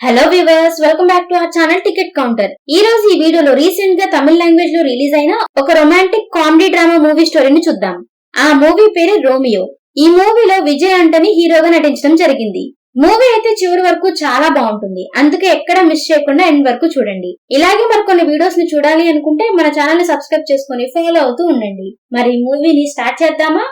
Hello viewers, welcome back to our channel ticket counter. ఈ రోజు ఈ వీడియోలో రీసెంట్ గా తమిళ లాంగ్వేజ్ లో రిలీజ్ అయిన ఒక రొమాంటిక్ కామెడీ డ్రామా మూవీ స్టోరీని చూద్దాం. ఆ మూవీ పేరు రోమియో. ఈ మూవీలో విజయ్ ఆంటనీ హీరోగా నటించడం జరిగింది. మూవీ అయితే చివరి వరకు చాలా బాగుంటుంది, అందుకే ఎక్కడ మిస్ చేయకుండా ఎండ్ వరకు చూడండి. ఇలాగే మరికొన్ని వీడియోస్ ని చూడాలి అనుకుంటే మన ఛానల్ ని సబ్స్క్రైబ్ చేసుకుని ఫాలో అవుతూ ఉండండి. మరి మూవీని స్టార్ట్ చేద్దామా?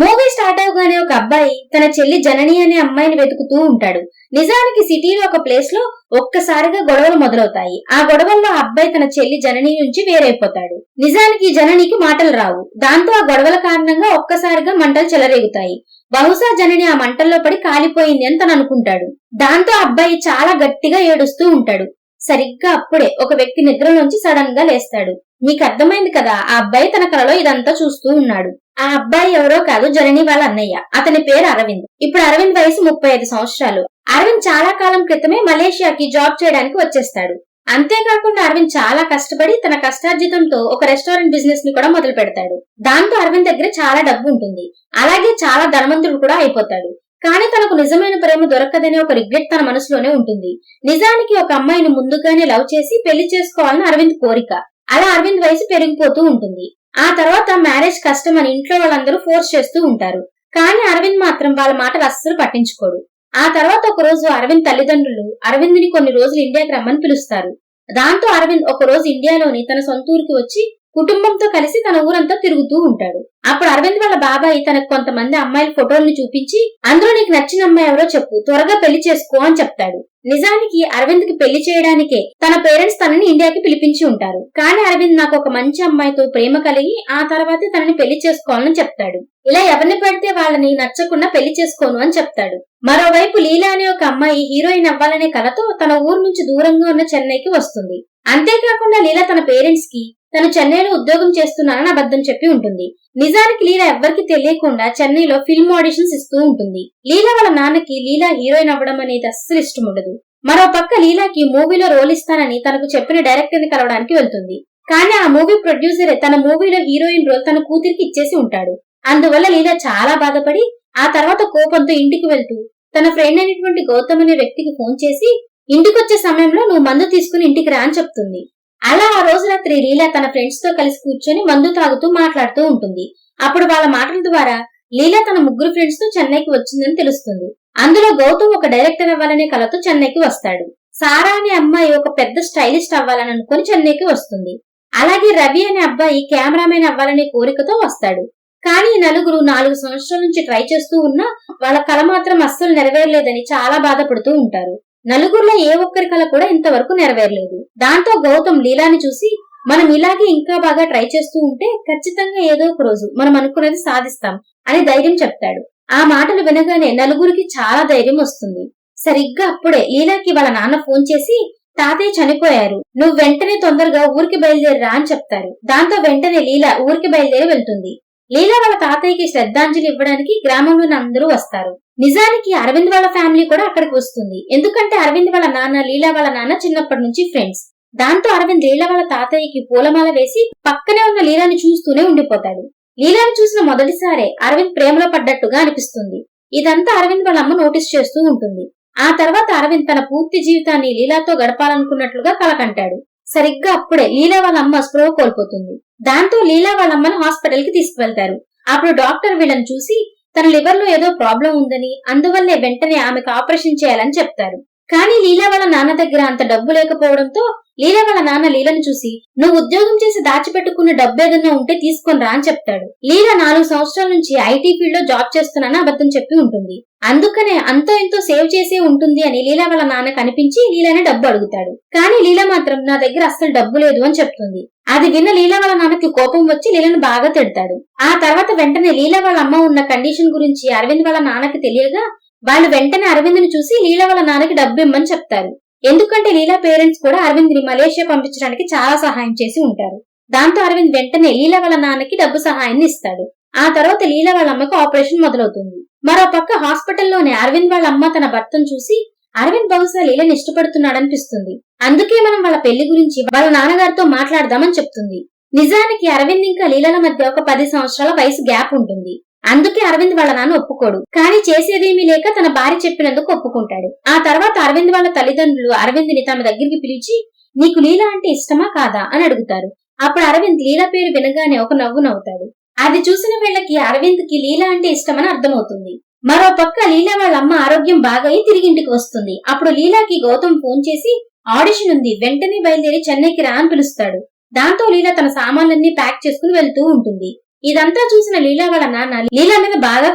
మూవీ స్టార్ట్ అవగానే ఒక అబ్బాయి తన చెల్లి జనని అనే అమ్మాయిని వెతుకుతూ ఉంటాడు. నిజానికి సిటీలో ఒక ప్లేస్ లో ఒక్కసారిగా గొడవలు మొదలవుతాయి. ఆ గొడవల్లో ఆ అబ్బాయి తన చెల్లి జనని నుంచి వేరైపోతాడు. నిజానికి జననికి మాటలు రావు. దాంతో ఆ గొడవల కారణంగా ఒక్కసారిగా మంటలు చెలరేగుతాయి. బహుశా జనని ఆ మంటల్లో పడి కాలిపోయింది అని తను అనుకుంటాడు. దాంతో ఆ అబ్బాయి చాలా గట్టిగా ఏడుస్తూ ఉంటాడు. సరిగ్గా అప్పుడే ఒక వ్యక్తి నిద్రలోంచి సడన్ గా లేస్తాడు. మీకు అర్థమైంది కదా, ఆ అబ్బాయి తన కలలో ఇదంతా చూస్తూ ఉన్నాడు. ఆ అబ్బాయి ఎవరో కాదు, జనని వాళ్ళ అన్నయ్య. అతని పేరు అరవింద్. ఇప్పుడు అరవింద్ వయసు 35 సంవత్సరాలు. అరవింద్ చాలా కాలం క్రితమే మలేషియాకి జాబ్ చేయడానికి వచ్చేస్తాడు. అంతేకాకుండా అరవింద్ చాలా కష్టపడి తన కష్టార్జితంతో ఒక రెస్టారెంట్ బిజినెస్ ని కూడా మొదలు పెడతాడు. దాంతో అరవింద్ దగ్గర చాలా డబ్బు ఉంటుంది. అలాగే చాలా ధనవంతుడు కూడా అయిపోతాడు. కానీ తనకు నిజమైన ప్రేమ దొరకదనే ఒక రిగ్రెట్ తన మనసులోనే ఉంటుంది. నిజానికి ఒక అమ్మాయిని ముందుగానే లవ్ చేసి పెళ్లి చేసుకోవాలని అరవింద్ కోరిక. అలా అరవింద్ వయసు పెరిగిపోతూ ఉంటుంది. ఆ తర్వాత మ్యారేజ్ కష్టం అని ఇంట్లో వాళ్ళందరూ ఫోర్స్ చేస్తూ ఉంటారు. కానీ అరవింద్ మాత్రం వాళ్ళ మాటలు అస్సలు పట్టించుకోడు. ఆ తర్వాత ఒక రోజు అరవింద్ తల్లిదండ్రులు అరవింద్ ని కొన్ని రోజులు ఇండియాకి రమ్మని పిలుస్తారు. దాంతో అరవింద్ ఒక రోజు ఇండియాలోని తన సొంత ఊరికి వచ్చి కుటుంబంతో కలిసి తన ఊరంతా తిరుగుతూ ఉంటాడు. అప్పుడు అరవింద్ వాళ్ళ బాబాయ్ తనకు కొంతమంది అమ్మాయిల ఫోటోల్ని చూపించి, అందులో నీకు నచ్చిన అమ్మాయి ఎవరో చెప్పు, త్వరగా పెళ్లి చేసుకో అని చెప్తాడు. నిజానికి అరవింద్ కి పెళ్లి చేయడానికే తన పేరెంట్స్ తనని ఇండియాకి పిలిపించి ఉంటారు. కానీ అరవింద్ నాకు ఒక మంచి అమ్మాయితో ప్రేమ కలిగి ఆ తర్వాతే తనని పెళ్లి చేసుకోవాలని చెప్తాడు. ఇలా ఎవరిని పడితే వాళ్ళని నచ్చకుండా పెళ్లి చేసుకోను అని చెప్తాడు. మరోవైపు లీలా అనే ఒక అమ్మాయి హీరోయిన్ అవ్వాలనే కలతో తన ఊరు నుంచి దూరంగా ఉన్న చెన్నైకి వస్తుంది. అంతేకాకుండా లీలా తన పేరెంట్స్ కి తను చెన్నైలో ఉద్యోగం చేస్తున్నానని అబద్ధం చెప్పి ఉంటుంది. నిజానికి లీలా ఎవ్వరికి తెలియకుండా చెన్నైలో ఫిల్మ్ ఆడిషన్స్ ఇస్తూ ఉంటుంది. లీలా వాళ్ళ నాన్నకి లీలా హీరోయిన్ అవ్వడం అనేది అస్సలు ఇష్టం ఉండదు. మరో పక్క లీలాకి మూవీలో రోల్ ఇస్తానని తనకు చెప్పిన డైరెక్టర్ ని కలవడానికి వెళ్తుంది. కానీ ఆ మూవీ ప్రొడ్యూసరే తన మూవీలో హీరోయిన్ రోల్ తన కూతురికి ఇచ్చేసి ఉంటాడు. అందువల్ల లీలా చాలా బాధపడి ఆ తర్వాత కోపంతో ఇంటికి వెళ్తూ తన ఫ్రెండ్ అయినటువంటి గౌతమ్ అనే వ్యక్తికి ఫోన్ చేసి ఇంటికొచ్చే సమయంలో నువ్వు మందు తీసుకుని ఇంటికి రా అని చెప్తుంది. అలా ఆ రోజు రాత్రి లీలా తన ఫ్రెండ్స్ తో కలిసి కూర్చొని మందు తాగుతూ మాట్లాడుతూ ఉంటుంది. అప్పుడు వాళ్ళ మాటల ద్వారా లీలా తన ముగ్గురు ఫ్రెండ్స్ తో చెన్నైకి వచ్చిందని తెలుస్తుంది. అందులో గౌతమ్ ఒక డైరెక్టర్ అవ్వాలనే కలతో చెన్నైకి వస్తాడు. సారా అనే అమ్మాయి ఒక పెద్ద స్టైలిస్ట్ అవ్వాలని అనుకుని చెన్నైకి వస్తుంది. అలాగే రవి అనే అబ్బాయి కెమెరామెన్ అవ్వాలనే కోరికతో వస్తాడు. కానీ ఈ నలుగురు 4 సంవత్సరాల నుంచి ట్రై చేస్తూ ఉన్నా వాళ్ళ కల మాత్రం అస్సలు నెరవేరలేదని చాలా బాధపడుతూ ఉంటారు. నలుగురిలో ఏ ఒక్కరి కల కూడా ఇంతవరకు నెరవేరలేదు. దాంతో గౌతమ్ లీలాని చూసి మనం ఇలాగే ఇంకా బాగా ట్రై చేస్తూ ఉంటే ఖచ్చితంగా ఏదో ఒక రోజు మనం అనుకున్నది సాధిస్తాం అని ధైర్యం చెప్తాడు. ఆ మాటలు వినగానే నలుగురికి చాలా ధైర్యం వస్తుంది. సరిగ్గా అప్పుడే లీలాకి వాళ్ళ నాన్న ఫోన్ చేసి తాతయ్య చనిపోయారు, నువ్వు వెంటనే తొందరగా ఊరికి బయలుదేరిరా అని చెప్తారు. దాంతో వెంటనే లీలా ఊరికి బయలుదేరి వెళ్తుంది. లీలా వాళ్ళ తాతయ్యకి శ్రద్ధాంజలి ఇవ్వడానికి గ్రామంలోని అందరూ వస్తారు. నిజానికి అరవింద్ వాళ్ళ ఫ్యామిలీ కూడా అక్కడికి వస్తుంది. ఎందుకంటే అరవింద్ వాళ్ళ నాన్న లీలా వాళ్ళ నాన్న చిన్నప్పటి నుంచి ఫ్రెండ్స్. దాంతో అరవింద్ లీలా వాళ్ళ తాతయ్యకి పూలమాల వేసి పక్కనే ఉన్న లీలాని చూస్తూనే ఉండిపోతాడు. లీలాని చూసిన మొదటిసారే అరవింద్ ప్రేమలో పడ్డట్టుగా అనిపిస్తుంది. ఇదంతా అరవింద్ వాళ్ళ అమ్మ నోటీస్ చేస్తూ ఉంటుంది. ఆ తర్వాత అరవింద్ తన పూర్తి జీవితాన్ని లీలాతో గడపాలనుకున్నట్లుగా కలకంటాడు. సరిగ్గా అప్పుడే లీలా వాళ్ళ అమ్మ స్పృహ కోల్పోతుంది. దాంతో లీలా వాళ్ళ అమ్మను హాస్పిటల్ కి తీసుకువెళ్తారు. అప్పుడు డాక్టర్ వీళ్ళని చూసి తన లివర్ లో ఏదో ప్రాబ్లం ఉందని, అందువల్లే వెంటనే ఆమెకు ఆపరేషన్ చేయాలని చెప్తారు. కానీ లీలా వాళ్ళ నాన్న దగ్గర అంత డబ్బు లేకపోవడంతో లీలా వాళ్ళ నాన్న లీలను చూసి నువ్వు ఉద్యోగం చేసి దాచిపెట్టుకున్న డబ్బు ఏదన్నా ఉంటే తీసుకొని రా అని చెప్తాడు. లీలా 4 సంవత్సరాల నుంచి ఐటీ ఫీల్డ్ లో జాబ్ చేస్తున్నానని అబద్ధం చెప్పి ఉంటుంది. అందుకనే అంతో ఎంతో సేవ్ చేసే ఉంటుంది అని లీలా వాళ్ళ నాన్న కనిపించి లీలాని డబ్బు అడుగుతాడు. కానీ లీలా మాత్రం నా దగ్గర అస్సలు డబ్బు లేదు అని చెప్తుంది. అది విన్న లీలా వాళ్ళ నాన్నకి కోపం వచ్చి లీలను బాగా తిడతాడు. ఆ తర్వాత వెంటనే లీలా వాళ్ళ అమ్మ ఉన్న కండిషన్ గురించి అరవింద్ వాళ్ళ నాన్నకి తెలియగా వాళ్ళు వెంటనే అరవింద్ ని చూసి లీలా వాళ్ళ నాన్నకి డబ్బు ఇమ్మని చెప్తారు. ఎందుకంటే లీలా పేరెంట్స్ కూడా అరవింద్ ని మలేషియా పంపించడానికి చాలా సహాయం చేసి ఉంటారు. దాంతో అరవింద్ వెంటనే లీలా వాళ్ళ నాన్నకి డబ్బు సహాయాన్ని ఇస్తాడు. ఆ తర్వాత లీలా వాళ్ళ అమ్మకు ఆపరేషన్ మొదలవుతుంది. మరో పక్క హాస్పిటల్లోనే అరవింద్ వాళ్ళ అమ్మ తన భర్తను చూసి అరవింద్ బహుశా లీలని ఇష్టపడుతున్నాడనిపిస్తుంది. అందుకే మనం వాళ్ళ పెళ్లి గురించి వాళ్ళ నాన్నగారితో మాట్లాడదామని చెప్తుంది. నిజానికి అరవింద్ ఇంకా లీలాల మధ్య ఒక 10 సంవత్సరాల వయసు గ్యాప్ ఉంటుంది. అందుకే అరవింద్ వాళ్ళ నాన్న ఒప్పుకోడు. కానీ చేసేదేమీ లేక తన భార్య చెప్పినందుకు ఒప్పుకుంటాడు. ఆ తర్వాత అరవింద్ వాళ్ళ తల్లిదండ్రులు అరవింద్ని తమ దగ్గరికి పిలిచి నీకు లీలా అంటే ఇష్టమా కాదా అని అడుగుతారు. అప్పుడు అరవింద్ లీలా పేరు వినగానే ఒక నవ్వు నవ్వుతాడు. అది చూసిన వీళ్ళకి అరవింద్ కి లీలా అంటే ఇష్టమని అర్థమవుతుంది. మరో పక్క లీలా వాళ్ళ అమ్మ ఆరోగ్యం బాగయి తిరిగింటికి వస్తుంది. అప్పుడు లీలాకి గౌతమ్ ఫోన్ చేసి ఆడిషన్ ఉంది, వెంటనే బయలుదేరి చెన్నైకి రా అని పిలుస్తాడు. దాంతో లీలా తన సామాన్లన్నీ ప్యాక్ చేసుకుని వెళ్తూ ఉంటుంది. ఇదంతా చూసిన లీలా వాళ్ళ నాన్న లీలా మీద బాగా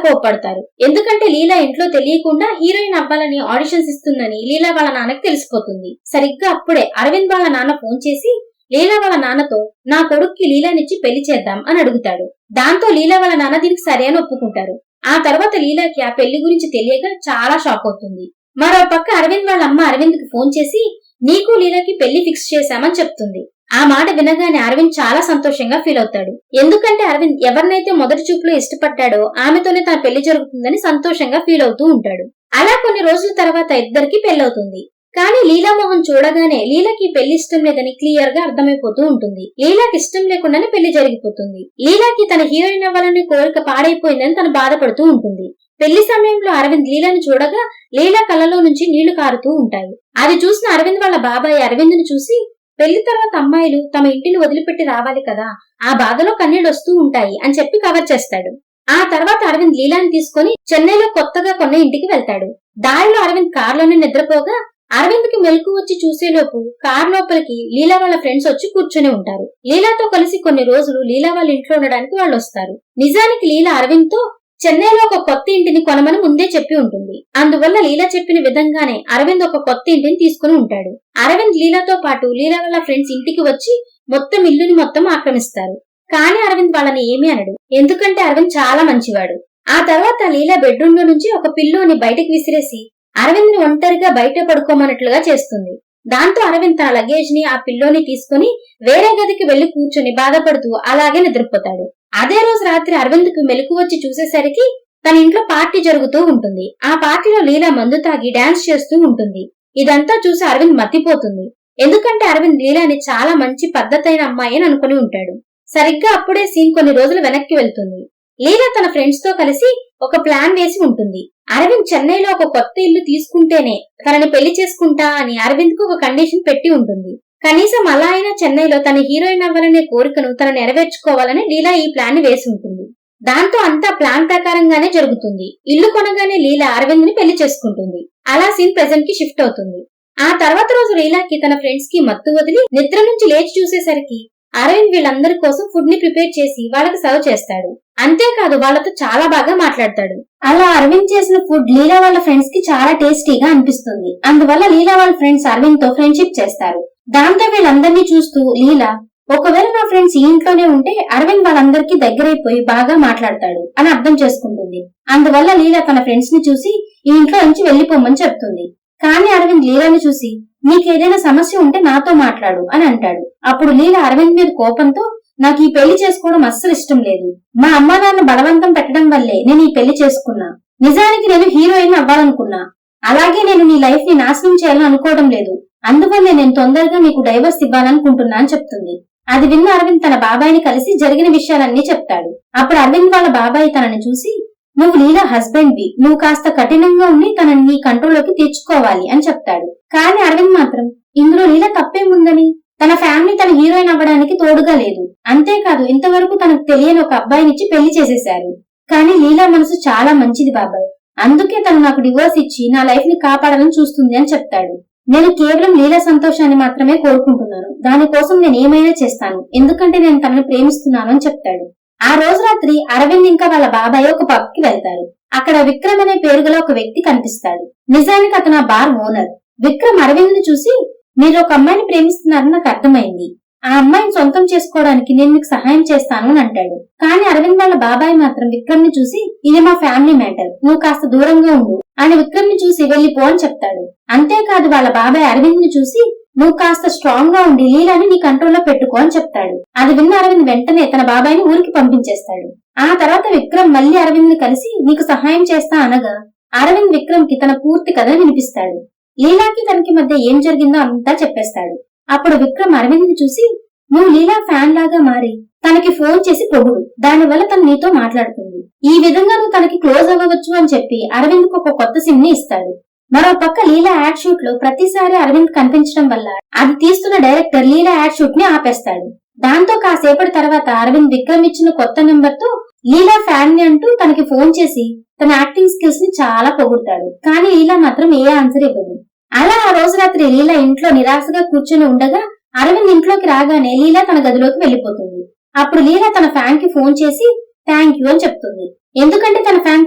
కోప్పడతారు. ఎందుకంటే లీలా ఇంట్లో తెలియకుండా హీరోయిన్ అవ్వాలని ఆడిషన్స్ ఇస్తుందని లీలా వాళ్ళ నాన్నకి తెలిసిపోతుంది. సరిగ్గా అప్పుడే అరవింద్ వాళ్ళ నాన్న ఫోన్ చేసి లీలా వాళ్ళ నాన్నతో నా కొడుక్కి లీలానిచ్చి పెళ్లి చేద్దాం అని అడుగుతాడు. దాంతో లీలా వాళ్ళ నాన్న దీనికి సరే అని ఒప్పుకుంటారు. ఆ తర్వాత లీలాకి ఆ పెళ్లి గురించి తెలియక చాలా షాక్ అవుతుంది. మరో పక్క అరవింద్ వాళ్ళ అమ్మ అరవింద్ కి ఫోన్ చేసి నీకు లీలాకి పెళ్లి ఫిక్స్ చేశామని చెప్తుంది. ఆ మాట వినగానే అరవింద్ చాలా సంతోషంగా ఫీల్ అవుతాడు. ఎందుకంటే అరవింద్ ఎవరినైతే మొదటి చూపులో ఇష్టపడ్డాడో ఆమెతోనే తన పెళ్లి జరుగుతుందని సంతోషంగా ఫీల్ అవుతూ ఉంటాడు. అలా కొన్ని రోజుల తర్వాత ఇద్దరికి పెళ్లవుతుంది. కానీ లీలామోహన్ చూడగానే లీలాకి పెళ్లి ఇష్టం లేదని క్లియర్ గా అర్థమైపోతూ ఉంటుంది. లీలాకి ఇష్టం లేకుండానే పెళ్లి జరిగిపోతుంది. లీలాకి తన హీరోయిన్ అవ్వాలనే కోరిక పాడైపోయిందని తను బాధపడుతూ ఉంటుంది. పెళ్లి సమయంలో అరవింద్ లీలాని చూడగా లీలా కళ్ళలో నుంచి నీళ్లు కారుతూ ఉంటాయి. అది చూసిన అరవింద్ వాళ్ళ బాబాయ్ అరవింద్ ని చూసి పెళ్లి తర్వాత అమ్మాయిలు తమ ఇంటిని వదిలిపెట్టి రావాలి కదా, ఆ బాధలో కన్నీళ్లు వస్తూ ఉంటాయి అని చెప్పి కవర్ చేస్తాడు. ఆ తర్వాత అరవింద్ లీలాని తీసుకుని చెన్నైలో కొత్తగా కొన్న ఇంటికి వెళ్తాడు. దారిలో అరవింద్ కారులోనే నిద్రపోగా అరవింద్ కి మెలకు వచ్చి చూసేలోపు కార్ లోపలికి లీలా వాళ్ళ ఫ్రెండ్స్ వచ్చి కూర్చొని ఉంటారు. లీలాతో కలిసి కొన్ని రోజులు లీలా వాళ్ళ ఇంట్లో ఉండడానికి వాళ్ళు వస్తారు. నిజానికి లీలా అరవింద్ తో చెన్నైలో ఒక కొత్త ఇంటిని కొనమని ముందే చెప్పి ఉంటుంది. అందువల్ల లీలా చెప్పిన విధంగానే అరవింద్ ఒక కొత్త ఇంటిని తీసుకుని ఉంటాడు. అరవింద్ లీలాతో పాటు లీలా వాళ్ళ ఫ్రెండ్స్ ఇంటికి వచ్చి మొత్తం ఇల్లుని మొత్తం ఆక్రమిస్తారు. కానీ అరవింద్ వాళ్ళని ఏమీ అనడు, ఎందుకంటే అరవింద్ చాలా మంచివాడు. ఆ తర్వాత లీలా బెడ్రూమ్ లో నుంచి ఒక పిల్లోని బయటకు విసిరేసి అరవింద్ ని ఒంటరిగా బయట పడుకోమన్నట్లుగా చేస్తుంది. దాంతో అరవింద్ తన లగేజ్ ని ఆ పిల్లోని తీసుకుని వేరే గదికి వెళ్లి కూర్చొని బాధపడుతూ అలాగే నిద్రపోతాడు. అదే రోజు రాత్రి అరవింద్ కు మెలకు వచ్చి చూసేసరికి తన ఇంట్లో పార్టీ జరుగుతూ ఉంటుంది. ఆ పార్టీలో లీలా మందు తాగి డాన్స్ చేస్తూ ఉంటుంది. ఇదంతా చూసి అరవింద్ మతిపోతుంది. ఎందుకంటే అరవింద్ లీలాని చాలా మంచి పద్ధతైన అమ్మాయి అని అనుకుని ఉంటాడు. సరిగ్గా అప్పుడే సీన్ కొన్ని రోజులు వెనక్కి వెళ్తుంది. లీలా తన ఫ్రెండ్స్ తో కలిసి ఒక ప్లాన్ వేసి ఉంటుంది. అరవింద్ చెన్నైలో ఒక కొత్త ఇల్లు తీసుకుంటేనే తనని పెళ్లి చేసుకుంటా అని అరవింద్ కు ఒక కండిషన్ పెట్టి ఉంటుంది. కనీసం అలా అయినా చెన్నైలో తన హీరోయిన్ అవ్వాలనే కోరికను తన నెరవేర్చుకోవాలని లీలా ఈ ప్లాన్ ని వేసి ఉంటుంది. దాంతో అంతా ప్లాన్ ప్రకారంగానే జరుగుతుంది. ఇల్లు కొనగానే లీలా అరవింద్ ని పెళ్లి చేసుకుంటుంది. అలా సీన్ ప్రెజెంట్ కి షిఫ్ట్ అవుతుంది. ఆ తర్వాత రోజు లీలాకి తన ఫ్రెండ్స్ కి మత్తు వదిలి నిద్ర నుంచి లేచి చూసేసరికి అరవింద్ వీళ్ళందరి కోసం ఫుడ్ ని ప్రిపేర్ చేసి వాళ్ళకి సర్వ్ చేస్తాడు. అంతేకాదు వాళ్ళతో చాలా బాగా మాట్లాడతాడు. అలా అరవింద్ చేసిన ఫుడ్ లీలా వాళ్ళ ఫ్రెండ్స్ కి చాలా టేస్టీగా అనిపిస్తుంది. అందువల్ల లీలా వాళ్ళ ఫ్రెండ్స్ అరవింద్ తో ఫ్రెండ్షిప్ చేస్తారు. దాంతో వీళ్ళందరినీ చూస్తూ లీలా ఒకవేళ నా ఫ్రెండ్స్ ఈ ఇంట్లోనే ఉంటే అరవింద్ వాళ్ళందరికీ దగ్గరైపోయి బాగా మాట్లాడతాడు అని అర్థం చేసుకుంటుంది. అందువల్ల లీలా తన ఫ్రెండ్స్ ని చూసి ఈ ఇంట్లో నుంచి వెళ్లిపోమని చెప్తుంది. కానీ అరవింద్ లీలాని చూసి నీకేదైనా సమస్య ఉంటే నాతో మాట్లాడు అని అంటాడు. అప్పుడు లీలా అరవింద్ మీద కోపంతో నాకు ఈ పెళ్లి చేసుకోవడం అస్సలు ఇష్టం లేదు. మా అమ్మా నాన్న బలవంతం పెట్టడం వల్లే నేను ఈ పెళ్లి చేసుకున్నా. నిజానికి నేను హీరోయిన్ అవ్వాలనుకున్నా. అలాగే నేను నీ లైఫ్ ని నాశనం చేయాలని అనుకోవడం లేదు. అందువల్లే నేను తొందరగా నీకు డైవర్స్ ఇవ్వాలనుకుంటున్నా అని చెప్తుంది. అది విన్న అరవింద్ తన బాబాయిని కలిసి జరిగిన విషయాలన్నీ చెప్తాడు. అప్పుడు అరవింద్ వాళ్ళ బాబాయి తనని చూసి నువ్వు లీలా హస్బెండ్ వి, నువ్వు కాస్త కఠినంగా ఉండి తనని నీ కంట్రోల్లోకి తెచ్చుకోవాలి అని చెప్తాడు. కానీ అరవింద్ మాత్రం ఇందులో లీలా తప్పేముందని, తన ఫ్యామిలీ తన హీరోయిన్ అవ్వడానికి తోడుగా లేదు. అంతేకాదు ఇంతవరకు తనకు తెలియని ఒక అబ్బాయినిచ్చి పెళ్లి చేసేశారు. కానీ లీలా మనసు చాలా మంచిది బాబాయ్, అందుకే తను నాకు డివోర్స్ ఇచ్చి నా లైఫ్ ని కాపాడాలని చూస్తుంది అని చెప్తాడు. నేను కేవలం లీలా సంతోషాన్ని మాత్రమే కోరుకుంటున్నాను. దానికోసం నేను ఏమైనా చేస్తాను, ఎందుకంటే నేను తనని ప్రేమిస్తున్నాను అని చెప్తాడు. ఆ రోజు రాత్రి అరవింద్ ఇంకా వాళ్ళ బాబాయ్ ఒక పబ్ కి వెళ్తారు. అక్కడ విక్రమ్ అనే పేరు గల ఒక వ్యక్తి కనిపిస్తాడు. నిజానికి అతను ఆ బార్ ఓనర్. విక్రమ్ అరవింద్ ని చూసి మీరు ఒక అమ్మాయిని ప్రేమిస్తున్నారని నాకు అర్థమైంది. ఆ అమ్మాయిని సొంతం చేసుకోవడానికి నేను మీకు సహాయం చేస్తాను అని అంటాడు. కానీ అరవింద్ వాళ్ళ బాబాయ్ మాత్రం విక్రమ్ ని చూసి ఇది మా ఫ్యామిలీ మ్యాటర్, నువ్వు కాస్త దూరంగా ఉండు అని విక్రమ్ ని చూసి వెళ్లిపో అని చెప్తాడు. అంతేకాదు వాళ్ళ బాబాయ్ అరవింద్ ని చూసి నువ్వు కాస్త స్ట్రాంగ్ గా ఉండి లీలాని నీ కంట్రోల్లో పెట్టుకో అని చెప్తాడు. అది విన్న అరవింద్ వెంటనే తన బాబాయిని ఊరికి పంపించేస్తాడు. ఆ తర్వాత విక్రమ్ మళ్లీ అరవింద్ ని కలిసి నీకు సహాయం చేస్తా అనగా అరవింద్ విక్రమ్ కి తన పూర్తి కథ వినిపిస్తాడు. లీలాకి తనకి మధ్య ఏం జరిగిందో అంతా చెప్పేస్తాడు. అప్పుడు విక్రమ్ అరవింద్ ని చూసి నువ్వు లీలా ఫ్యాన్ లాగా మారి తనకి ఫోన్ చేసి పొగుడు, దానివల్ల తను నీతో మాట్లాడుతుంది. ఈ విధంగా నువ్వు తనకి క్లోజ్ అవ్వవచ్చు అని చెప్పి అరవింద్ కు ఒక కొత్త సిమ్ ని ఇస్తాడు. మరో పక్క లీలా యాడ్ షూట్ లో ప్రతిసారి అరవింద్ కనిపించడం వల్ల అది తీస్తున్న డైరెక్టర్ లీలా యాడ్ షూట్ ని ఆపేస్తాడు. దాంతో కాసేపటి తర్వాత అరవింద్ విక్రమ్ ఇచ్చిన కొత్త నెంబర్ తో లీలా ఫ్యాన్ ని అంటూ తనకి ఫోన్ చేసి తన యాక్టింగ్ స్కిల్స్ ని చాలా పొగుడతాడు. కానీ లీలా మాత్రం ఏ ఆన్సర్ ఇవ్వదు. అలా ఆ రోజు రాత్రి లీలా ఇంట్లో నిరాశగా కూర్చొని ఉండగా అరవింద్ ఇంట్లోకి రాగానే లీలా తన గదిలోకి వెళ్లిపోతుంది. అప్పుడు లీలా తన ఫ్యాన్ కి ఫోన్ చేసి థ్యాంక్ యూ అని చెప్తుంది. ఎందుకంటే తన ఫ్యాన్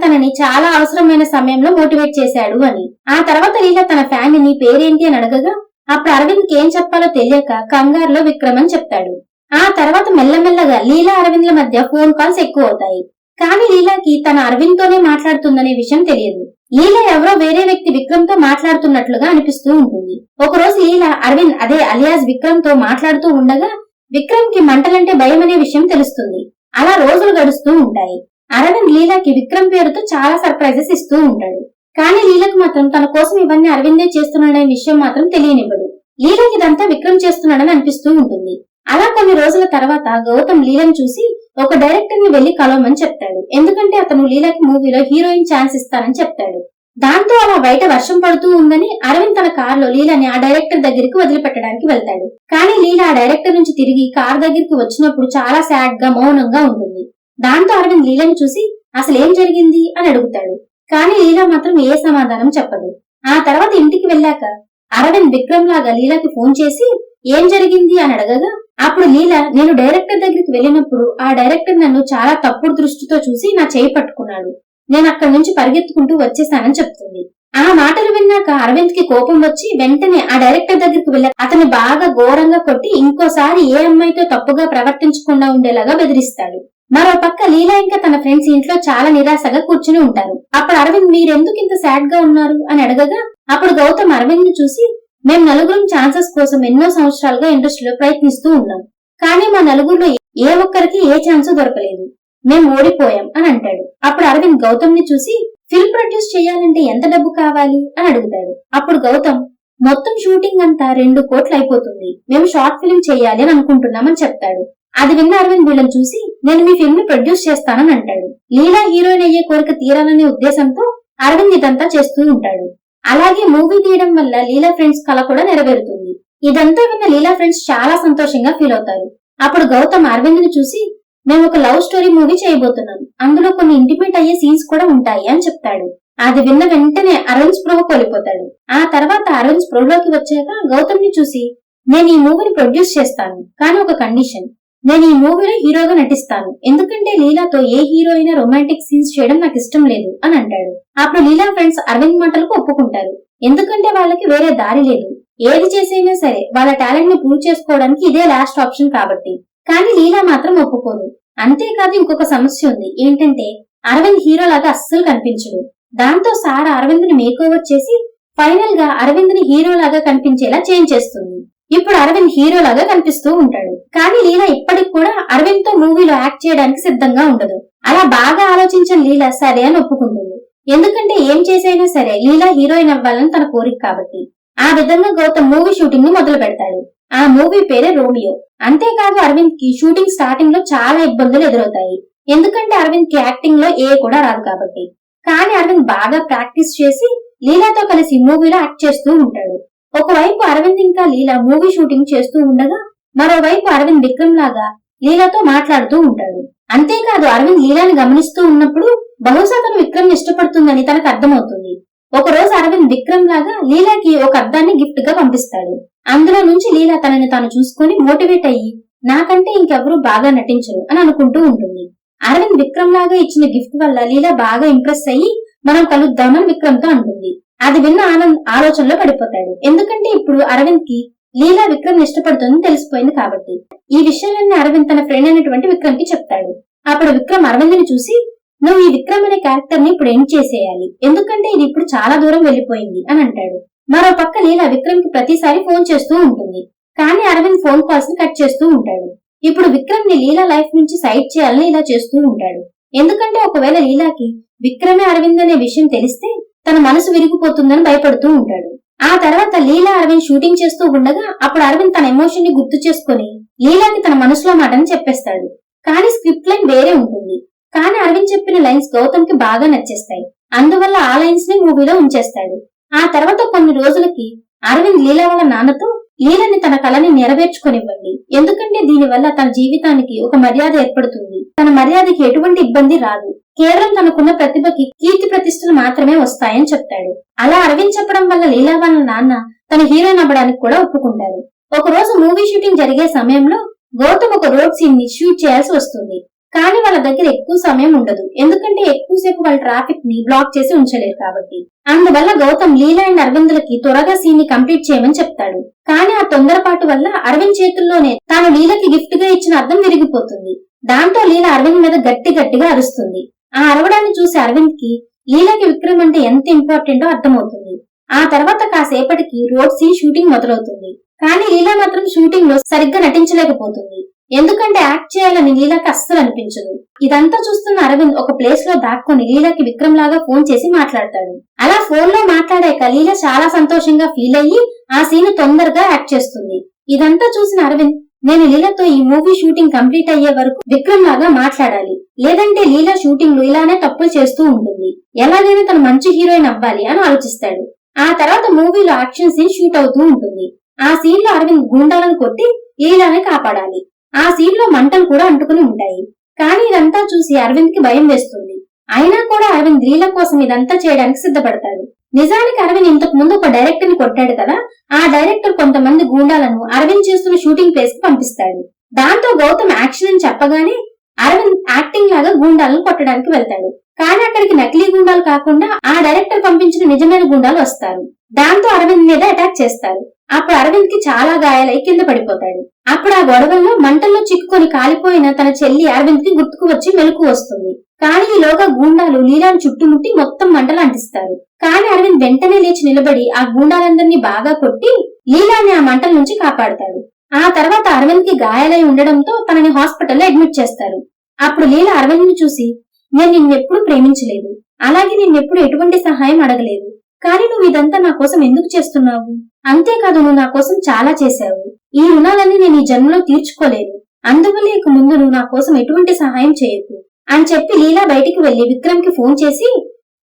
తనని చాలా అవసరమైన సమయంలో మోటివేట్ చేశాడు అని. ఆ తర్వాత లీలా తన ఫ్యాన్ ని నీ పేరేంటి అని అడగగా అప్పుడు అరవింద్ ఏం చెప్పాలో తెలియక కంగారులో విక్రమ్ అని చెప్తాడు. ఆ తర్వాత మెల్లమెల్లగా లీలా అరవింద్ల మధ్య ఫోన్ కాల్స్ ఎక్కువ అవుతాయి. కానీ లీలాకి తన అరవింద్ తోనే మాట్లాడుతుందనే విషయం తెలియదు. లీలా ఎవరో వేరే వ్యక్తి విక్రమ్ తో మాట్లాడుతున్నట్లుగా అనిపిస్తూ ఉంటుంది. ఒకరోజు లీలా అరవింద్ అదే అలియాస్ విక్రమ్ తో మాట్లాడుతూ ఉండగా విక్రమ్ కి మంటలంటే భయం అనే విషయం తెలుస్తుంది. అలా రోజులు గడుస్తూ ఉంటాయి. అరవింద్ లీలాకి విక్రమ్ పేరుతో చాలా సర్ప్రైజెస్ ఇస్తూ ఉంటాడు. కానీ లీలకు మాత్రం తన కోసం ఇవన్నీ అరవిందే చేస్తున్నాడనే విషయం మాత్రం తెలియనివ్వడు. లీలకి ఇదంతా విక్రమ్ చేస్తున్నాడని అనిపిస్తూ ఉంటుంది. అలా కొన్ని రోజుల తర్వాత గౌతమ్ లీలను చూసి ఒక డైరెక్టర్ ని వెళ్లి కలవమని చెప్తాడు. ఎందుకంటే అతను లీలాకి మూవీలో హీరోయిన్ ఛాన్స్ ఇస్తానని చెప్తాడు. దాంతో అలా బయట వర్షం పడుతూ ఉందని అరవింద్ తన కారులో లీలని ఆ డైరెక్టర్ దగ్గరికి వదిలిపెట్టడానికి వెళ్తాడు. కానీ లీలా ఆ డైరెక్టర్ నుంచి తిరిగి కార్ దగ్గరికి వచ్చినప్పుడు చాలా సాడ్ గా మౌనంగా ఉంటుంది. దాంతో అరవింద్ లీలని చూసి అసలు ఏం జరిగింది అని అడుగుతాడు. కానీ లీలా మాత్రం ఏ సమాధానం చెప్పదు. ఆ తర్వాత ఇంటికి వెళ్ళాక అరవింద్ విక్రమ్ లాగా లీలాకి ఫోన్ చేసి ఏం జరిగింది అని అడగగా అప్పుడు లీలా నేను డైరెక్టర్ దగ్గరికి వెళ్ళినప్పుడు ఆ డైరెక్టర్ నన్ను చాలా తప్పుడు దృష్టితో చూసి నా చేయి పట్టుకున్నాడు. నేను అక్కడి నుంచి పరిగెత్తుకుంటూ వచ్చేసానని చెప్తుంది. ఆ మాటలు విన్నాక అరవింద్ కి కోపం వచ్చి వెంటనే ఆ డైరెక్టర్ దగ్గరికి వెళ్ళి అతన్ని బాగా ఘోరంగా కొట్టి ఇంకోసారి ఏ అమ్మాయితో తప్పుగా ప్రవర్తించకుండా ఉండేలాగా బెదిరిస్తాడు. మరో పక్క లీలా ఇంకా తన ఫ్రెండ్స్ ఇంట్లో చాలా నిరాశగా కూర్చుని ఉంటారు. అప్పుడు అరవింద్ మీరెందుకు ఇంత సాడ్ గా ఉన్నారు అని అడగగా అప్పుడు గౌతమ్ అరవింద్ ని చూసి మేము నలుగురం ఛాన్సెస్ కోసం ఎన్నో సంవత్సరాలుగా ఇండస్ట్రీలో ప్రయత్నిస్తూ ఉన్నాం. కానీ మా నలుగురిలో ఏ ఒక్కరికి ఏ ఛాన్స్ దొరకలేదు. మేము ఓడిపోయాం అని అంటాడు. అప్పుడు అరవింద్ గౌతమ్ ని చూసి ఫిల్మ్ ప్రొడ్యూస్ చేయాలంటే ఎంత డబ్బు కావాలి అని అడుగుతాడు. అప్పుడు గౌతమ్ మొత్తం షూటింగ్ అంతా 2 కోట్లు అయిపోతుంది. మేము షార్ట్ ఫిల్మ్ చేయాలి అని అనుకుంటున్నామని చెప్తాడు. అది విన్న అరవింద్ వీళ్ళని చూసి నేను మీ ఫిల్మ్ ని ప్రొడ్యూస్ చేస్తానని అంటాడు. లీలా హీరోయిన్ అయ్యే కోరిక తీరాలనే ఉద్దేశంతో అరవింద్ ఇదంతా చేస్తూ ఉంటాడు. అలాగే మూవీ తీయడం వల్ల లీలా ఫ్రెండ్స్ కల కూడా నెరవేరుతుంది. ఇదంతా విన్న లీలా ఫ్రెండ్స్ చాలా సంతోషంగా ఫీల్ అవుతారు. అప్పుడు గౌతమ్ అరవింద్ ని చూసి మేము ఒక లవ్ స్టోరీ మూవీ చేయబోతున్నాం. అందులో కొన్ని ఇంటిమేట్ అయ్యే సీన్స్ కూడా ఉంటాయి అని చెప్తాడు. అది విన్న వెంటనే అరవింద్ స్పృహ కోల్పోతాడు. ఆ తర్వాత అరవింద్ స్పృహలోకి వచ్చాక గౌతమ్ ని చూసి నేను ఈ మూవీని ప్రొడ్యూస్ చేస్తాను, కానీ ఒక కండిషన్, నేను ఈ మూవీలో హీరోగా నటిస్తాను. ఎందుకంటే లీలాతో ఏ హీరో అయినా రొమాంటిక్ సీన్స్ చేయడం నాకు ఇష్టం లేదు అని అంటాడు. అప్పుడు లీలా ఫ్రెండ్స్ అరవింద్ మాటలకు ఒప్పుకుంటారు. ఎందుకంటే వాళ్ళకి వేరే దారి లేదు. ఏది చేసైనా సరే వాళ్ళ టాలెంట్ ని ప్రూవ్ చేసుకోవడానికి ఇదే లాస్ట్ ఆప్షన్ కాబట్టి. కానీ లీలా మాత్రం ఒప్పుకోదు. అంతేకాదు ఇంకొక సమస్య ఉంది. ఏంటంటే అరవింద్ హీరోలాగా అస్సలు కనిపించడు. దాంతో సారా అరవింద్ ని మేకోవర్ చేసి ఫైనల్ గా అరవింద్ ని హీరోలాగా కనిపించేలా చేంజ్ చేస్తుంది. ఇప్పుడు అరవింద్ హీరోలాగా కనిపిస్తూ ఉంటాడు. కానీ లీలా ఇప్పటికి కూడా అరవింద్ తో మూవీలో యాక్ట్ చేయడానికి సిద్ధంగా ఉండదు. అలా బాగా ఆలోచించిన లీలా సరే అని ఒప్పుకుంటుంది. ఎందుకంటే ఏం చేసైనా సరే లీలా హీరోయిన్ అవ్వాలని తన కోరిక కాబట్టి. ఆ విధంగా గౌతమ్ మూవీ షూటింగ్ ని మొదలు పెడతాడు. ఆ మూవీ పేరే రోమియో. అంతేకాదు అరవింద్ కి షూటింగ్ స్టార్టింగ్ లో చాలా ఇబ్బందులు ఎదురవుతాయి. ఎందుకంటే అరవింద్ కి యాక్టింగ్ లో ఏ కూడా రాదు కాబట్టి. కానీ అరవింద్ బాగా ప్రాక్టీస్ చేసి లీలాతో కలిసి మూవీలో యాక్ట్ చేస్తూ ఉంటాడు. ఒకవైపు అరవింద్ ఇంకా లీలా మూవీ షూటింగ్ చేస్తూ ఉండగా మరోవైపు అరవింద్ విక్రమ్ లాగా లీలాతో మాట్లాడుతూ ఉంటాడు. అంతేకాదు అరవింద్ లీలాని గమనిస్తూ ఉన్నప్పుడు బహుశా తను విక్రమ్ ఇష్టపడుతుందని తనకు అర్థమవుతుంది. ఒకరోజు అరవింద్ విక్రమ్ లాగా లీలాకి ఒక అద్దాన్ని గిఫ్ట్ గా పంపిస్తాడు. అందులో నుంచి లీలా తనని తాను చూసుకొని మోటివేట్ అయ్యి నాకంటే ఇంకెవరూ బాగా నటించరు అని అనుకుంటూ ఉంటుంది. అరవింద్ విక్రమ్ లాగా ఇచ్చిన గిఫ్ట్ వల్ల లీలా బాగా ఇంప్రెస్ అయ్యి మనం కలుద్దామని విక్రమ్ తో అంటుంది. అది విన్న ఆనంద్ ఆలోచనలో పడిపోతాడు. ఎందుకంటే ఇప్పుడు అరవింద్ కి లీలా విక్రమ్ ఇష్టపడుతుందని తెలిసిపోయింది కాబట్టి. ఈ విషయాలన్నీ అరవింద్ తన ఫ్రెండ్ అయినటువంటి విక్రమ్ కి చెప్తాడు. అప్పుడు విక్రమ్ అరవింద్ ని చూసి నువ్వు ఈ విక్రమ్ అనే క్యారెక్టర్ ని ఇప్పుడు ఎండ్ చేసేయాలి, ఎందుకంటే ఇది ఇప్పుడు చాలా దూరం వెళ్లిపోయింది అని అంటాడు. మరో పక్క లీలా విక్రమ్ కి ప్రతిసారి ఫోన్ చేస్తూ ఉంటుంది. కానీ అరవింద్ ఫోన్ కాల్స్ ని కట్ చేస్తూ ఉంటాడు. ఇప్పుడు విక్రమ్ ని లీలా లైఫ్ నుంచి సైడ్ చేయాలని ఇలా చేస్తూ ఉంటాడు. ఎందుకంటే ఒకవేళ లీలాకి విక్రమే అరవింద్ అనే విషయం తెలిస్తే తన మనసు విరిగిపోతుందని భయపడుతూ ఉంటాడు. ఆ తర్వాత లీలా అరవింద్ షూటింగ్ చేస్తూ ఉండగా అప్పుడు అరవింద్ తన ఎమోషన్ ని గుర్తు చేసుకుని లీలాకి తన మనసులో మాటని చెప్పేస్తాడు. కానీ స్క్రిప్ట్ లైన్ వేరే ఉంటుంది. కానీ అరవింద్ చెప్పిన లైన్స్ గౌతమ్ కి బాగా నచ్చేస్తాయి. అందువల్ల ఆ లైన్స్ ని మూవీలో ఉంచేస్తాడు. ఆ తర్వాత కొన్ని రోజులకి అరవింద్ లీలా వాళ్ళ నాన్నతో లీలని తన కళని నెరవేర్చుకొనివ్వండి, ఎందుకంటే దీనివల్ల తన జీవితానికి ఒక మర్యాద ఏర్పడుతుంది, తన మర్యాదకి ఎటువంటి ఇబ్బంది రాదు, కేవలం తనకున్న ప్రతిభకి కీర్తి ప్రతిష్టలు మాత్రమే వస్తాయని చెప్తాడు. అలా అరవింద్ చెప్పడం వల్ల లీలా వాళ్ళ నాన్న తన హీరోయిన్ అవ్వడానికి కూడా ఒప్పుకుంటారు. ఒక రోజు మూవీ షూటింగ్ జరిగే సమయంలో గౌతమ్ ఒక రోడ్ సీన్ ని షూట్ చేయాల్సి వస్తుంది. కానీ వాళ్ళ దగ్గర ఎక్కువ సమయం ఉండదు, ఎందుకంటే ఎక్కువసేపు వాళ్ళ ట్రాఫిక్ ని బ్లాక్ చేసి ఉంచలేరు కాబట్టి. అందువల్ల గౌతమ్ లీలా అండ్ అరవింద్లకి త్వరగా సీన్ ని కంప్లీట్ చేయమని చెప్తాడు. కానీ ఆ తొందరపాటు వల్ల అరవింద్ చేతుల్లోనే తాను లీలకి గిఫ్ట్ గా ఇచ్చిన అద్దం విరిగిపోతుంది. దాంతో లీల అరవింద్ మీద గట్టిగా అరుస్తుంది. ఆ అరవడాన్ని చూసి అరవింద్ కి లీలకి విక్రమ్ అంటే ఎంత ఇంపార్టెంటో అర్థమవుతుంది. ఆ తర్వాత కాసేపటికి రోడ్ సీన్ షూటింగ్ మొదలవుతుంది. కానీ లీలా మాత్రం షూటింగ్ లో సరిగ్గా నటించలేకపోతుంది, ఎందుకంటే యాక్ట్ చేయాలని లీలాకి అస్సలు అనిపించదు. ఇదంతా చూస్తున్న అరవింద్ ఒక ప్లేస్ లో దాక్కుని లీలాకి విక్రమ్ లాగా ఫోన్ చేసి మాట్లాడతాడు. అలా ఫోన్ లో మాట్లాడాక లీల చాలా సంతోషంగా ఫీల్ అయ్యి ఆ సీన్ తొందరగా యాక్ట్ చేస్తుంది. ఇదంతా చూసిన అరవింద్, నేను లీలతో ఈ మూవీ షూటింగ్ కంప్లీట్ అయ్యే వరకు విక్రమ్ లాగా మాట్లాడాలి, లేదంటే లీలా షూటింగ్ లో ఇలానే తప్పులు చేస్తూ ఉంటుంది, ఎలాగైనా తన మంచి హీరోయిన్ అవ్వాలి అని ఆలోచిస్తాడు. ఆ తర్వాత మూవీలో యాక్షన్ సీన్ షూట్ అవుతూ ఉంటుంది. ఆ సీన్ లో అరవింద్ గుండాలను కొట్టి లీలాని కాపాడాలి. ఆ సీన్ లో మంటలు కూడా అంటుకుని ఉంటాయి. కానీ ఇదంతా చూసి అరవింద్ కి భయం వేస్తుంది. అయినా కూడా అరవింద్ లీల కోసం ఇదంతా చేయడానికి సిద్ధపడతాడు. నిజానికి అరవింద్ ఇంతకు ముందు ఒక డైరెక్టర్ ని కొట్టాడు కదా, ఆ డైరెక్టర్ కొంతమంది గూండాలను అరవింద్ చేస్తున్న షూటింగ్ ప్లేస్ కి పంపిస్తాడు. దాంతో గౌతమ్ యాక్షన్ అని చెప్పగానే అరవింద్ యాక్టింగ్ లాగా గూండాలను కొట్టడానికి వెళ్తాడు. కానీ అక్కడికి నకిలీ గుండాలు కాకుండా ఆ డైరెక్టర్ పంపించిన నిజమైన గుండాలు వస్తారు. దాంతో అరవింద్ మీద అటాక్ చేస్తారు. అప్పుడు అరవింద్ కి చాలా గాయాలై కింద పడిపోతాడు. అప్పుడు ఆ గొడవల్లో మంటల్లో చిక్కుకొని కాలిపోయిన తన చెల్లి అరవింద్ కి గుర్తుకు వచ్చి మెలకు వస్తుంది. కానీ ఈలోగా గూండాలు లీలాను చుట్టుముట్టి మొత్తం మంటలు అంటిస్తారు. కానీ అరవింద్ వెంటనే లేచి నిలబడి ఆ గూండాలందరినీ బాగా కొట్టి లీలాని ఆ మంటల నుంచి కాపాడుతాడు. ఆ తర్వాత అరవింద్ కి గాయాలై ఉండడంతో తనని హాస్పిటల్లో అడ్మిట్ చేస్తారు. అప్పుడు లీల అరవింద్ ని చూసి, నేను నిన్నెప్పుడు ప్రేమించలేదు, అలాగే నిన్నెప్పుడు ఎటువంటి సహాయం అడగలేదు, కానీ నువ్వు ఇదంతా నా కోసం ఎందుకు చేస్తున్నావు? అంతేకాదు నువ్వు నా కోసం చాలా చేశావు. ఈ రుణాలన్నీ నేను ఈ జన్మలో తీర్చుకోలేను. అందువల్ల ఇక ముందు నువ్వు నా కోసం ఎటువంటి సహాయం చేయకు అని చెప్పి లీలా బయటికి వెళ్లి విక్రమ్ కి ఫోన్ చేసి,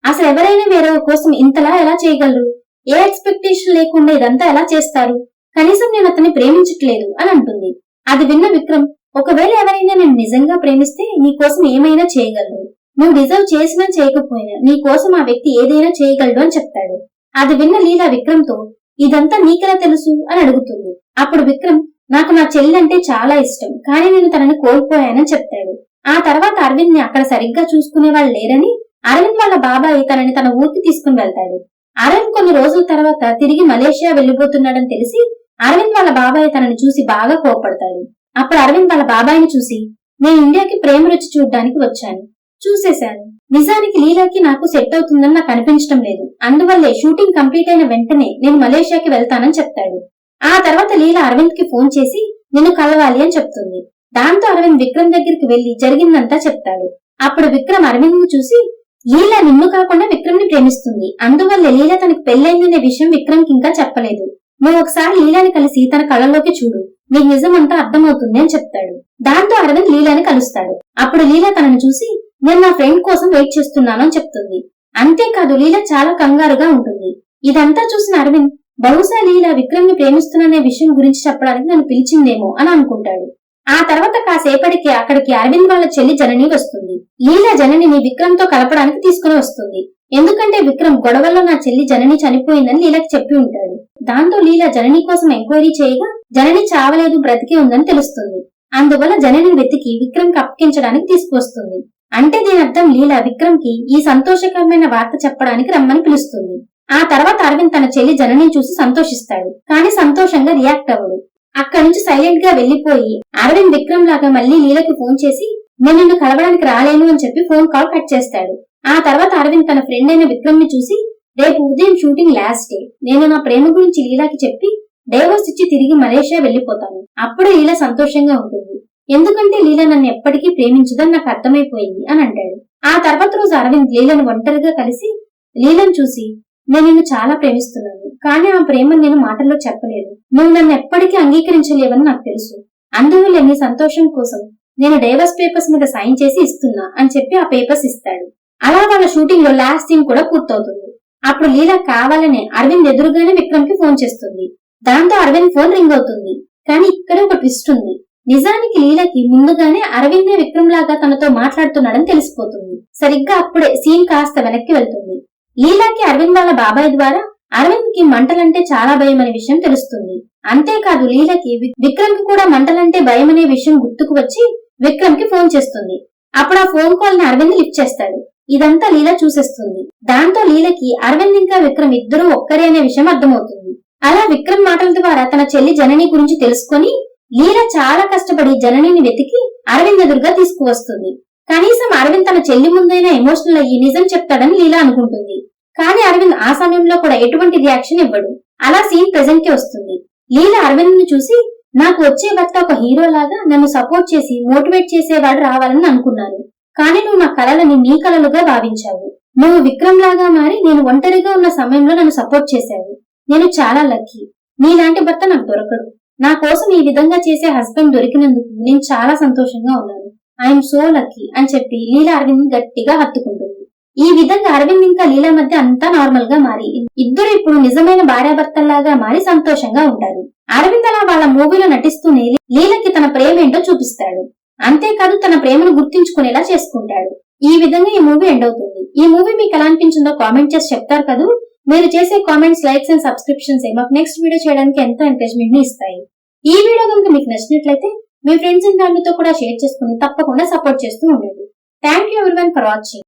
అసలు ఎవరైనా వేరే కోసం ఇంతలా ఎలా చేయగలరు? ఏ ఎక్స్పెక్టేషన్ లేకుండా ఇదంతా ఎలా చేస్తారు? కనీసం నేను అతన్ని ప్రేమించట్లేదు అని అంటుంది. అది విన్న విక్రమ్, ఒకవేళ ఎవరైనా నేను నిజంగా ప్రేమిస్తే నీ కోసం ఏమైనా చేయగలరు. నువ్వు డిజర్వ్ చేసినా చేయకపోయినా నీ కోసం ఆ వ్యక్తి ఏదైనా చేయగలడు అని చెప్తాడు. అది విన్న లీలా విక్రమ్ తో, ఇదంతా నీకెలా తెలుసు అని అడుగుతుంది. అప్పుడు విక్రమ్, నాకు నా చెల్లంటే చాలా ఇష్టం, కానీ నేను తనని కోల్పోయానని చెప్తాడు. ఆ తర్వాత అరవింద్ ని అక్కడ సరిగ్గా చూసుకునే వాళ్ళు లేరని అరవింద్ వాళ్ళ బాబాయ్ తనని తన ఊరికి తీసుకుని వెళ్తాడు. అరవింద్ కొన్ని రోజుల తర్వాత తిరిగి మలేషియా వెళ్లిపోతున్నాడని తెలిసి అరవింద్ వాళ్ళ బాబాయ్ తనని చూసి బాగా కోపడతాడు. అప్పుడు అరవింద్ వాళ్ళ బాబాయ్ని చూసి, నేను ఇండియాకి ప్రేమ రుచి చూడ్డానికి వచ్చాను, చూసేశాను. నిజానికి లీలాకి నాకు సెట్ అవుతుందని నాకు అనిపించడం లేదు. అందువల్లే షూటింగ్ కంప్లీట్ అయిన వెంటనే నేను మలేషియాకి వెళ్తానని చెప్తాడు. ఆ తర్వాత లీలా అరవింద్ కి ఫోన్ చేసి నిన్ను కలవాలి అని చెప్తుంది. దాంతో అరవింద్ విక్రమ్ దగ్గరికి వెళ్లి జరిగిందంతా చెప్తాడు. అప్పుడు విక్రమ్ అరవింద్ ని చూసి, లీలా నిన్ను కాకుండా విక్రమ్ ని ప్రేమిస్తుంది, అందువల్లే లీలా తనకు పెళ్లైందనే విషయం విక్రమ్ కి ఇంకా చెప్పలేదు. నువ్వు ఒకసారి లీలాని కలిసి తన కళ్ళలోకి చూడు, నీకు నిజమంతా అర్థమవుతుంది అని చెప్తాడు. దాంతో అరవింద్ లీలాని కలుస్తాడు. అప్పుడు లీలా తనను చూసి, నేను నా ఫ్రెండ్ కోసం వెయిట్ చేస్తున్నాను అని చెప్తుంది. అంతేకాదు లీలా చాలా కంగారుగా ఉంటుంది. ఇదంతా చూసిన అరవింద్, బహుశా లీలా విక్రమ్ ని ప్రేమిస్తున్ననే విషయం గురించి చెప్పడానికి నన్ను పిలిచిందేమో అని అనుకుంటాడు. ఆ తర్వాత కాసేపటికి అక్కడికి అరవింద్ వాళ్ళ చెల్లి జనని వస్తుంది. లీలా జననిని విక్రమ్ తో కలపడానికి తీసుకుని వస్తుంది. ఎందుకంటే విక్రమ్ గొడవల్లో నా చెల్లి జనని చనిపోయిందని లీలాకి చెప్పి ఉంటాడు. దాంతో లీలా జనని కోసం ఎంక్వైరీ చేయగా జనని చావలేదు, బ్రతికే ఉందని తెలుస్తుంది. అందువల్ల జనని వెతికి విక్రమ్ కి అప్పగించడానికి తీసుకువస్తుంది. అంటే దీని అర్థం లీలా విక్రమ్ కి ఈ సంతోషకరమైన వార్త చెప్పడానికి రమ్మని పిలుస్తుంది. ఆ తర్వాత అరవింద్ తన చెల్లి జనని చూసి సంతోషిస్తాడు, కానీ సంతోషంగా రియాక్ట్ అవ్వడు. అక్కడి నుంచి సైలెంట్ గా వెళ్లిపోయి అరవింద్ విక్రమ్ లాగా మళ్లీ లీలకి ఫోన్ చేసి, నేను నిన్ను కలవడానికి రాలేను అని చెప్పి ఫోన్ కాల్ కట్ చేస్తాడు. ఆ తర్వాత అరవింద్ తన ఫ్రెండ్ అయిన విక్రమ్ ని చూసి, రేపు ఉదయం షూటింగ్ లాస్ట్ డే, నేను నా ప్రేమ గురించి లీలాకి చెప్పి డైవోర్స్ ఇచ్చి తిరిగి మలేషియా వెళ్లిపోతాను. అప్పుడే లీలా సంతోషంగా ఉంటుంది, ఎందుకంటే లీలా నన్ను ఎప్పటికీ ప్రేమించదని నాకు అర్థమైపోయింది అని అంటాడు. ఆ తర్వాత రోజు అరవింద్ లీలను ఒంటరిగా కలిసి లీలను చూసి, నేను నిన్ను చాలా ప్రేమిస్తున్నాను, కానీ ఆ ప్రేమను నేను మాటల్లో చెప్పలేదు. నువ్వు నన్ను ఎప్పటికీ అంగీకరించలేవని నాకు తెలుసు. అందువల్ల నీ సంతోషం కోసం నేను డైవర్స్ పేపర్స్ మీద సైన్ చేసి ఇస్తున్నా అని చెప్పి ఆ పేపర్స్ ఇస్తాడు. అలా వాళ్ళ షూటింగ్ లో లాస్ట్ సీన్ కూడా పూర్తవుతుంది. అప్పుడు లీలా కావాలనే అరవింద్ ఎదురుగానే విక్రమ్ కి ఫోన్ చేస్తుంది. దాంతో అరవింద్ ఫోన్ రింగ్ అవుతుంది. కానీ ఇక్కడ ఒక ట్విస్ట్ ఉంది. నిజానికి లీలకి ముందుగానే అరవిందే విక్రమ్ లాగా తనతో మాట్లాడుతున్నాడని తెలిసిపోతుంది. సరిగ్గా అప్పుడే సీన్ కాస్త వెనక్కి వెళ్తుంది. లీలాకి అరవింద్ వాళ్ళ బాబాయ్ ద్వారా అరవింద్ కి మంటలంటే చాలా భయం అనే విషయం తెలుస్తుంది. అంతేకాదు లీలకి విక్రమ్ కి కూడా మంటలంటే భయం అనే విషయం గుర్తుకు వచ్చి విక్రమ్ కి ఫోన్ చేస్తుంది. అప్పుడు ఆ ఫోన్ కాల్ ని అరవింద్ లిఫ్ట్ చేస్తాడు. ఇదంతా లీల చూసేస్తుంది. దాంతో లీలకి అరవింద్ ఇంకా విక్రమ్ ఇద్దరూ ఒక్కరే అనే విషయం అర్థమవుతుంది. అలా విక్రమ్ మాటల ద్వారా తన చెల్లి జనని గురించి తెలుసుకొని లీల చాలా కష్టపడి జననిని వెతికి అరవింద్ ఎదురుగా తీసుకువస్తుంది. కనీసం అరవింద్ తన చెల్లి ముందైనా ఎమోషనల్ అయ్యి నిజం చెప్తాడని లీల అనుకుంటుంది. కానీ అరవింద్ ఆ సమయంలో కూడా ఎటువంటి రియాక్షన్ ఇవ్వడు. అలా సీన్ ప్రెజెంట్ కి వస్తుంది. లీల అరవింద్ ను చూసి, నాకు వచ్చే భర్త ఒక హీరో లాగా నన్ను సపోర్ట్ చేసి మోటివేట్ చేసేవాడు రావాలని అనుకున్నాను. కానీ నువ్వు నా కలలని నీ కలలుగా భావించావు. నువ్వు విక్రమ్ లాగా మారి నేను ఒంటరిగా ఉన్న సమయంలో నన్ను సపోర్ట్ చేశావు. నేను చాలా లక్కీ. నీలాంటి భర్త నాకు దొరకడు. నా కోసం ఈ విధంగా చేసే హస్బెండ్ దొరికినందుకు నేను చాలా సంతోషంగా ఉన్నాను. ఐఎమ్ సో లక్కీ అని చెప్పి లీల అరవింద్ గట్టిగా హత్తుకుంటుంది. ఈ విధంగా అరవింద్ ఇంకా లీల మధ్య అంతా నార్మల్ గా మారి ఇద్దరు ఇప్పుడు నిజమైన భార్యాభర్తల్లాగా మారి సంతోషంగా ఉంటారు. అరవింద్ అలా వాళ్ళ మూవీలో నటిస్తూనే లీలకి తన ప్రేమ ఏంటో చూపిస్తాడు. అంతేకాదు తన ప్రేమను గుర్తించుకునేలా చేసుకుంటాడు. ఈ విధంగా ఈ మూవీ ఎండ్ అవుతుంది. ఈ మూవీ మీకు ఎలా అనిపించిందో కామెంట్ చేసి చెప్తారు కదా. మీరు చేసే కామెంట్స్, లైక్స్ అండ్ సబ్స్క్రిప్షన్స్ మాకు నెక్స్ట్ వీడియో చేయడానికి ఎంతో ఎంకరేజ్మెంట్ ని ఇస్తాయి. ఈ వీడియో కనుక మీకు నచ్చినట్లయితే మీ ఫ్రెండ్స్ అండ్ ఫ్యామిలీతో కూడా షేర్ చేసుకుని తప్పకుండా సపోర్ట్ చేస్తూ ఉండండి. Thank you everyone for watching.